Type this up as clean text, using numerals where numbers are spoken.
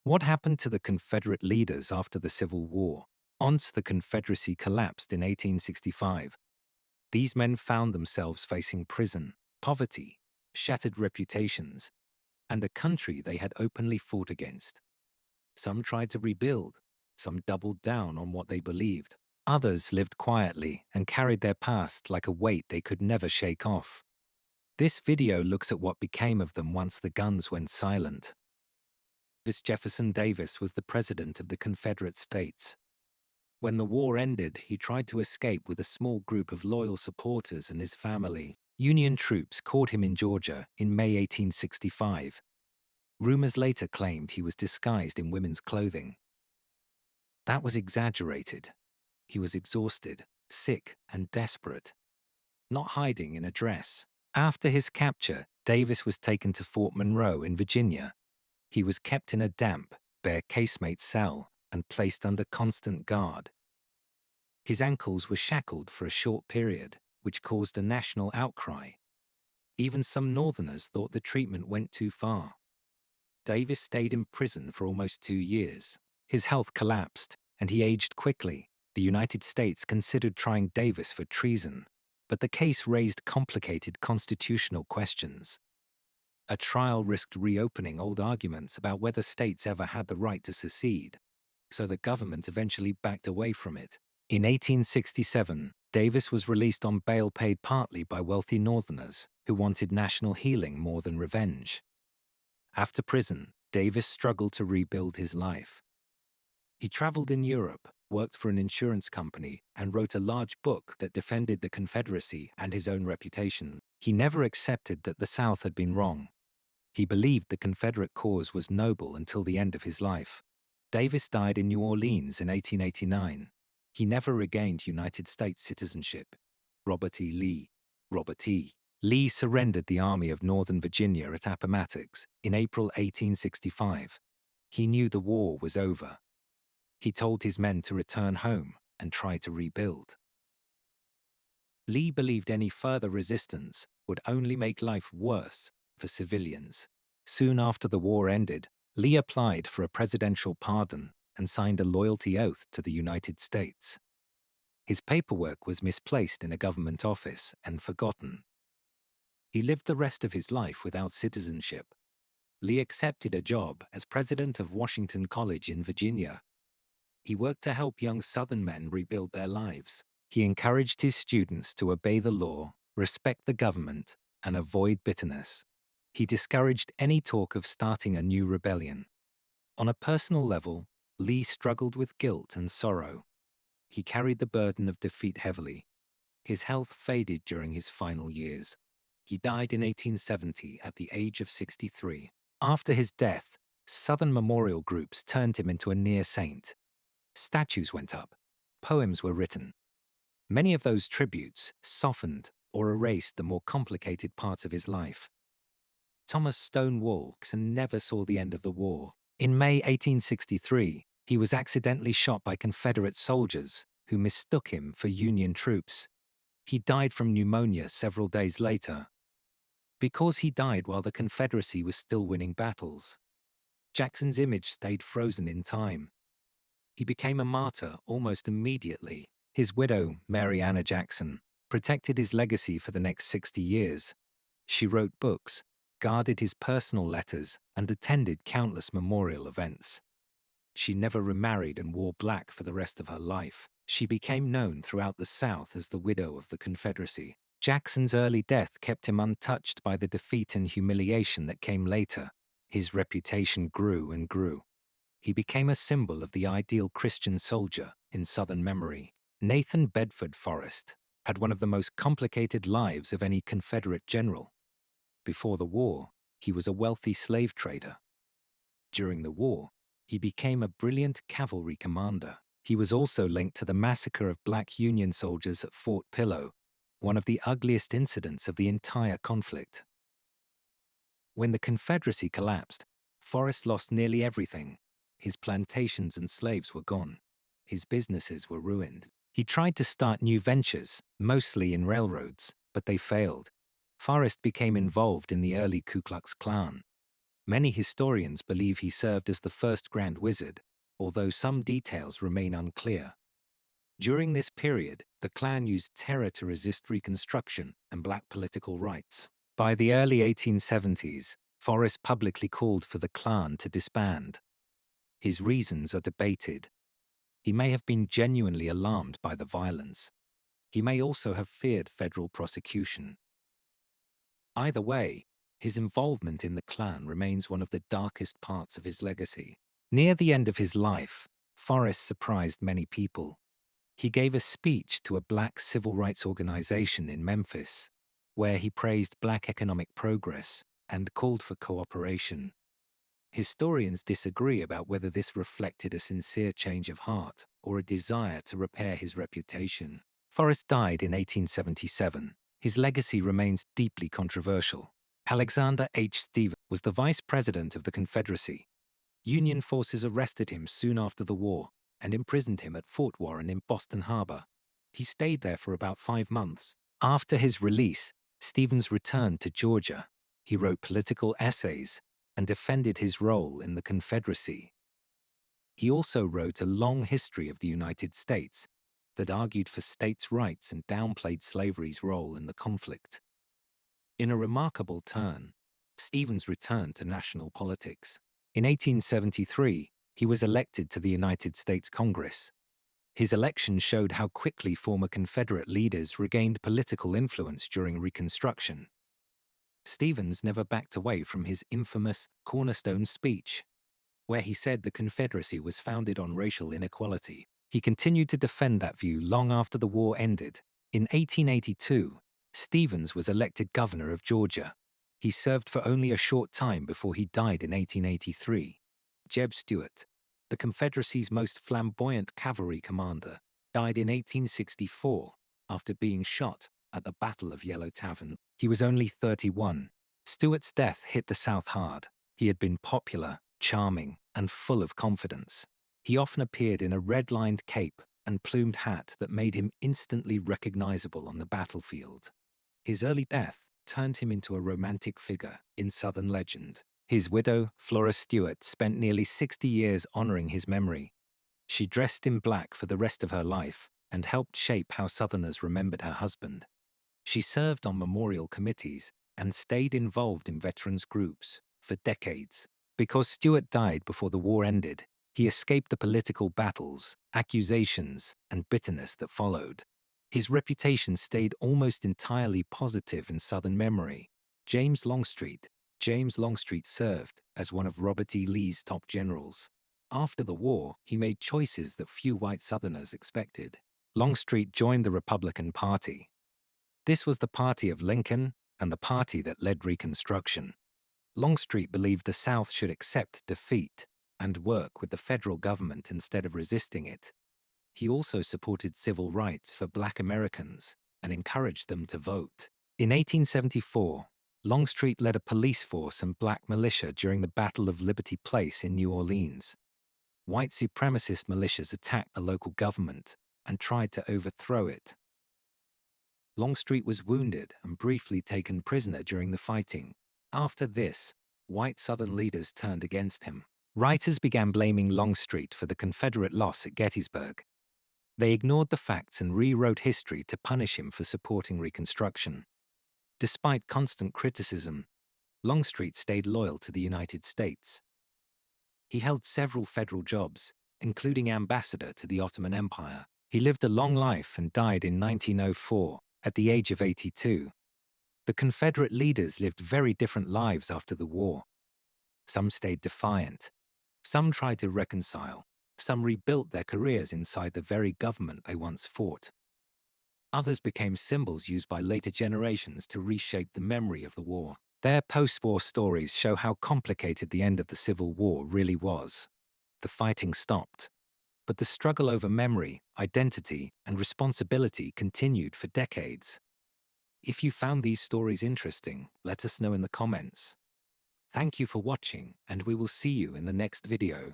What happened to the Confederate leaders after the Civil War? Once the Confederacy collapsed in 1865, these men found themselves facing prison, poverty, shattered reputations, and a country they had openly fought against. Some tried to rebuild, some doubled down on what they believed. Others lived quietly and carried their past like a weight they could never shake off. This video looks at what became of them once the guns went silent. This Jefferson Davis was the president of the Confederate States. When the war ended, he tried to escape with a small group of loyal supporters and his family. Union troops caught him in Georgia in May 1865. Rumors later claimed he was disguised in women's clothing. That was exaggerated. He was exhausted, sick, and desperate, not hiding in a dress. After his capture, Davis was taken to Fort Monroe in Virginia. He was kept in a damp, bare casemate cell and placed under constant guard. His ankles were shackled for a short period, which caused a national outcry. Even some Northerners thought the treatment went too far. Davis stayed in prison for almost 2 years. His health collapsed, and he aged quickly. The United States considered trying Davis for treason, but the case raised complicated constitutional questions. A trial risked reopening old arguments about whether states ever had the right to secede, so the government eventually backed away from it. In 1867, Davis was released on bail paid partly by wealthy Northerners who wanted national healing more than revenge. After prison, Davis struggled to rebuild his life. He traveled in Europe, worked for an insurance company, and wrote a large book that defended the Confederacy and his own reputation. He never accepted that the South had been wrong. He believed the Confederate cause was noble until the end of his life. Davis died in New Orleans in 1889. He never regained United States citizenship. Robert E. Lee. Robert E. Lee surrendered the Army of Northern Virginia at Appomattox in April 1865. He knew the war was over. He told his men to return home and try to rebuild. Lee believed any further resistance would only make life worse for civilians. Soon after the war ended, Lee applied for a presidential pardon and signed a loyalty oath to the United States. His paperwork was misplaced in a government office and forgotten. He lived the rest of his life without citizenship. Lee accepted a job as president of Washington College in Virginia. He worked to help young Southern men rebuild their lives. He encouraged his students to obey the law, respect the government, and avoid bitterness. He discouraged any talk of starting a new rebellion. On a personal level, Lee struggled with guilt and sorrow. He carried the burden of defeat heavily. His health faded during his final years. He died in 1870 at the age of 63. After his death, Southern memorial groups turned him into a near saint. Statues went up. Poems were written. Many of those tributes softened or erased the more complicated parts of his life. Thomas Stonewall Jackson never saw the end of the war. In May 1863, he was accidentally shot by Confederate soldiers who mistook him for Union troops. He died from pneumonia several days later. Because he died while the Confederacy was still winning battles, Jackson's image stayed frozen in time. He became a martyr almost immediately. His widow, Mary Anna Jackson, protected his legacy for the next 60 years. She wrote books, guarded his personal letters, and attended countless memorial events. She never remarried and wore black for the rest of her life. She became known throughout the South as the widow of the Confederacy. Jackson's early death kept him untouched by the defeat and humiliation that came later. His reputation grew and grew. He became a symbol of the ideal Christian soldier in Southern memory. Nathan Bedford Forrest had one of the most complicated lives of any Confederate general. Before the war, he was a wealthy slave trader. During the war, he became a brilliant cavalry commander. He was also linked to the massacre of black Union soldiers at Fort Pillow, one of the ugliest incidents of the entire conflict. When the Confederacy collapsed, Forrest lost nearly everything. His plantations and slaves were gone. His businesses were ruined. He tried to start new ventures, mostly in railroads, but they failed. Forrest became involved in the early Ku Klux Klan. Many historians believe he served as the first Grand Wizard, although some details remain unclear. During this period, the Klan used terror to resist Reconstruction and black political rights. By the early 1870s, Forrest publicly called for the Klan to disband. His reasons are debated. He may have been genuinely alarmed by the violence. He may also have feared federal prosecution. Either way, his involvement in the Klan remains one of the darkest parts of his legacy. Near the end of his life, Forrest surprised many people. He gave a speech to a black civil rights organization in Memphis, where he praised black economic progress and called for cooperation. Historians disagree about whether this reflected a sincere change of heart or a desire to repair his reputation. Forrest died in 1877. His legacy remains deeply controversial. Alexander H. Stephens was the vice president of the Confederacy. Union forces arrested him soon after the war and imprisoned him at Fort Warren in Boston Harbor. He stayed there for about 5 months. After his release, Stephens returned to Georgia. He wrote political essays and defended his role in the Confederacy. He also wrote a long history of the United States that argued for states' rights and downplayed slavery's role in the conflict. In a remarkable turn, Stephens returned to national politics. In 1873, he was elected to the United States Congress. His election showed how quickly former Confederate leaders regained political influence during Reconstruction. Stephens never backed away from his infamous cornerstone speech, where he said the Confederacy was founded on racial inequality. He continued to defend that view long after the war ended. In 1882, Stephens was elected governor of Georgia. He served for only a short time before he died in 1883. Jeb Stuart, the Confederacy's most flamboyant cavalry commander, died in 1864 after being shot at the Battle of Yellow Tavern. He was only 31. Stuart's death hit the South hard. He had been popular, charming, and full of confidence. He often appeared in a red-lined cape and plumed hat that made him instantly recognizable on the battlefield. His early death turned him into a romantic figure in Southern legend. His widow, Flora Stuart, spent nearly 60 years honoring his memory. She dressed in black for the rest of her life and helped shape how Southerners remembered her husband. She served on memorial committees and stayed involved in veterans groups for decades. Because Stuart died before the war ended, he escaped the political battles, accusations, and bitterness that followed. His reputation stayed almost entirely positive in Southern memory. James Longstreet served as one of Robert E. Lee's top generals. After the war, he made choices that few white Southerners expected. Longstreet joined the Republican Party. This was the party of Lincoln and the party that led Reconstruction. Longstreet believed the South should accept defeat and work with the federal government instead of resisting it. He also supported civil rights for Black Americans and encouraged them to vote. In 1874, Longstreet led a police force and black militia during the Battle of Liberty Place in New Orleans. White supremacist militias attacked the local government and tried to overthrow it. Longstreet was wounded and briefly taken prisoner during the fighting. After this, white Southern leaders turned against him. Writers began blaming Longstreet for the Confederate loss at Gettysburg. They ignored the facts and rewrote history to punish him for supporting Reconstruction. Despite constant criticism, Longstreet stayed loyal to the United States. He held several federal jobs, including ambassador to the Ottoman Empire. He lived a long life and died in 1904 at the age of 82. The Confederate leaders lived very different lives after the war. Some stayed defiant. Some tried to reconcile. Some rebuilt their careers inside the very government they once fought. Others became symbols used by later generations to reshape the memory of the war. Their post-war stories show how complicated the end of the Civil War really was. The fighting stopped, but the struggle over memory, identity, and responsibility continued for decades. If you found these stories interesting, let us know in the comments. Thank you for watching, and we will see you in the next video.